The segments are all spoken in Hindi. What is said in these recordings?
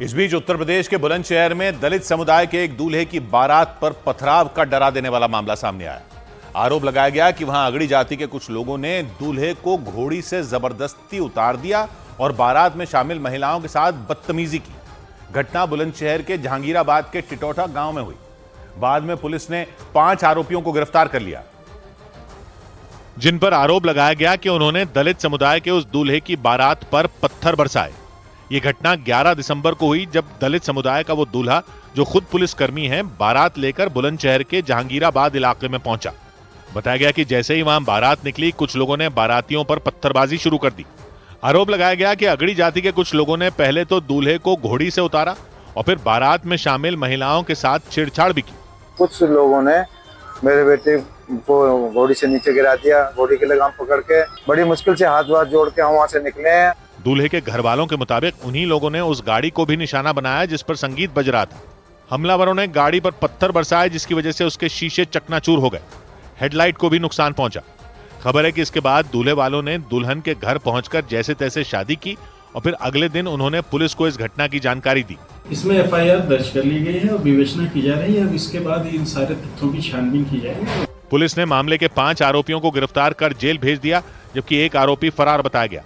इस बीच उत्तर प्रदेश के बुलंदशहर में दलित समुदाय के एक दूल्हे की बारात पर पथराव का डरा देने वाला मामला सामने आया। आरोप लगाया गया कि वहां अगड़ी जाति के कुछ लोगों ने दूल्हे को घोड़ी से जबरदस्ती उतार दिया और बारात में शामिल महिलाओं के साथ बदतमीजी की। घटना बुलंदशहर के जहांगीराबाद के टिटौठा गांव में हुई। बाद में पुलिस ने 5 आरोपियों को गिरफ्तार कर लिया, जिन पर आरोप लगाया गया कि उन्होंने दलित समुदाय के उस दूल्हे की बारात पर पत्थर बरसाए। ये घटना 11 दिसंबर को हुई, जब दलित समुदाय का वो दूल्हा, जो खुद पुलिसकर्मी है, बारात लेकर बुलंदशहर के जहांगीराबाद इलाके में पहुंचा। बताया गया कि जैसे ही वहां बारात निकली, कुछ लोगों ने बारातियों पर पत्थरबाजी शुरू कर दी। आरोप लगाया गया कि अगड़ी जाति के कुछ लोगों ने पहले तो दूल्हे को घोड़ी से उतारा और फिर बारात में शामिल महिलाओं के साथ छेड़छाड़ भी की। कुछ लोगों ने मेरे बेटे को घोड़ी से नीचे गिरा दिया। घोड़ी की लगाम पकड़ के बड़ी मुश्किल से हाथ वाथ जोड़ के हम वहां से निकले हैं। दूल्हे के घर वालों के मुताबिक उन्हीं लोगों ने उस गाड़ी को भी निशाना बनाया जिस पर संगीत बज रहा था। हमलावरों ने गाड़ी पर पत्थर बरसाए, जिसकी वजह से उसके शीशे चकनाचूर हो गए। हेडलाइट को भी नुकसान पहुंचा। खबर है कि इसके बाद दूल्हे वालों ने दुल्हन के घर पहुंचकर जैसे तैसे शादी की और फिर अगले दिन उन्होंने पुलिस को इस घटना की जानकारी दी। इसमें एफआईआर दर्ज कर ली गई है और विवेचना की जा रही है। अब इसके बाद इन सारे तथ्यों की छानबीन की जाएगी। पुलिस ने मामले के 5 आरोपियों को गिरफ्तार कर जेल भेज दिया, जबकि एक आरोपी फरार बताया गया।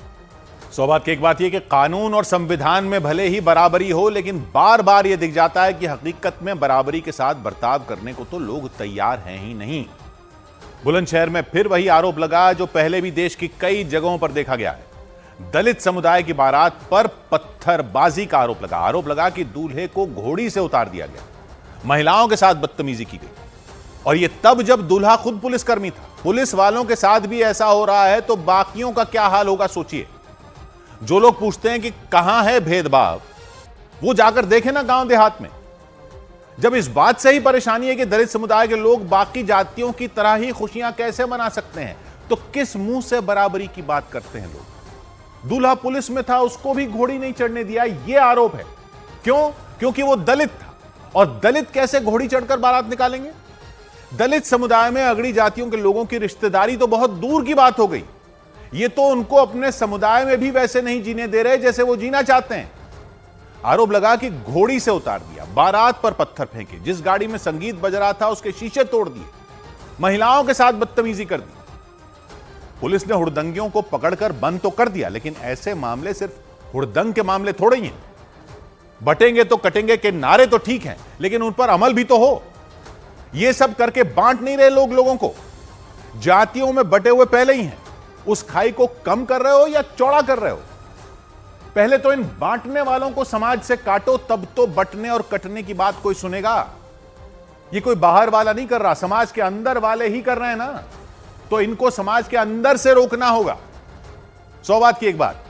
सौभाग्य की एक बात यह कि कानून और संविधान में भले ही बराबरी हो, लेकिन बार बार यह दिख जाता है कि हकीकत में बराबरी के साथ बर्ताव करने को तो लोग तैयार हैं ही नहीं। बुलंदशहर में फिर वही आरोप लगा जो पहले भी देश की कई जगहों पर देखा गया है। दलित समुदाय की बारात पर पत्थरबाजी का आरोप लगा कि दूल्हे को घोड़ी से उतार दिया गया, महिलाओं के साथ बदतमीजी की गई। और यह तब जब दूल्हा खुद पुलिसकर्मी था। पुलिस वालों के साथ भी ऐसा हो रहा है तो बाकियों का क्या हाल होगा, सोचिए। जो लोग पूछते हैं कि कहां है भेदभाव, वो जाकर देखें ना गांव देहात में। जब इस बात से ही परेशानी है कि दलित समुदाय के लोग बाकी जातियों की तरह ही खुशियां कैसे मना सकते हैं, तो किस मुंह से बराबरी की बात करते हैं लोग। दूल्हा पुलिस में था, उसको भी घोड़ी नहीं चढ़ने दिया, यह आरोप है। क्यों? क्योंकि वो दलित था। और दलित कैसे घोड़ी चढ़कर बारात निकालेंगे? दलित समुदाय में अगड़ी जातियों के लोगों की रिश्तेदारी तो बहुत दूर की बात हो गई। ये तो उनको अपने समुदाय में भी वैसे नहीं जीने दे रहे जैसे वो जीना चाहते हैं। आरोप लगा कि घोड़ी से उतार दिया, बारात पर पत्थर फेंके, जिस गाड़ी में संगीत बज रहा था उसके शीशे तोड़ दिए, महिलाओं के साथ बदतमीजी कर दी। पुलिस ने हुड़दंगियों को पकड़कर बंद तो कर दिया, लेकिन ऐसे मामले सिर्फ हुड़दंग के मामले थोड़े ही हैं। बटेंगे तो कटेंगे के नारे तो ठीक हैं, लेकिन उन पर अमल भी तो हो। ये सब करके बांट नहीं रहे लोगों को। जातियों में बटे हुए पहले ही हैं। उस खाई को कम कर रहे हो या चौड़ा कर रहे हो? पहले तो इन बांटने वालों को समाज से काटो, तब तो बटने और कटने की बात कोई सुनेगा। ये कोई बाहर वाला नहीं कर रहा, समाज के अंदर वाले ही कर रहे हैं ना। तो इनको समाज के अंदर से रोकना होगा। सौ बात की एक बात,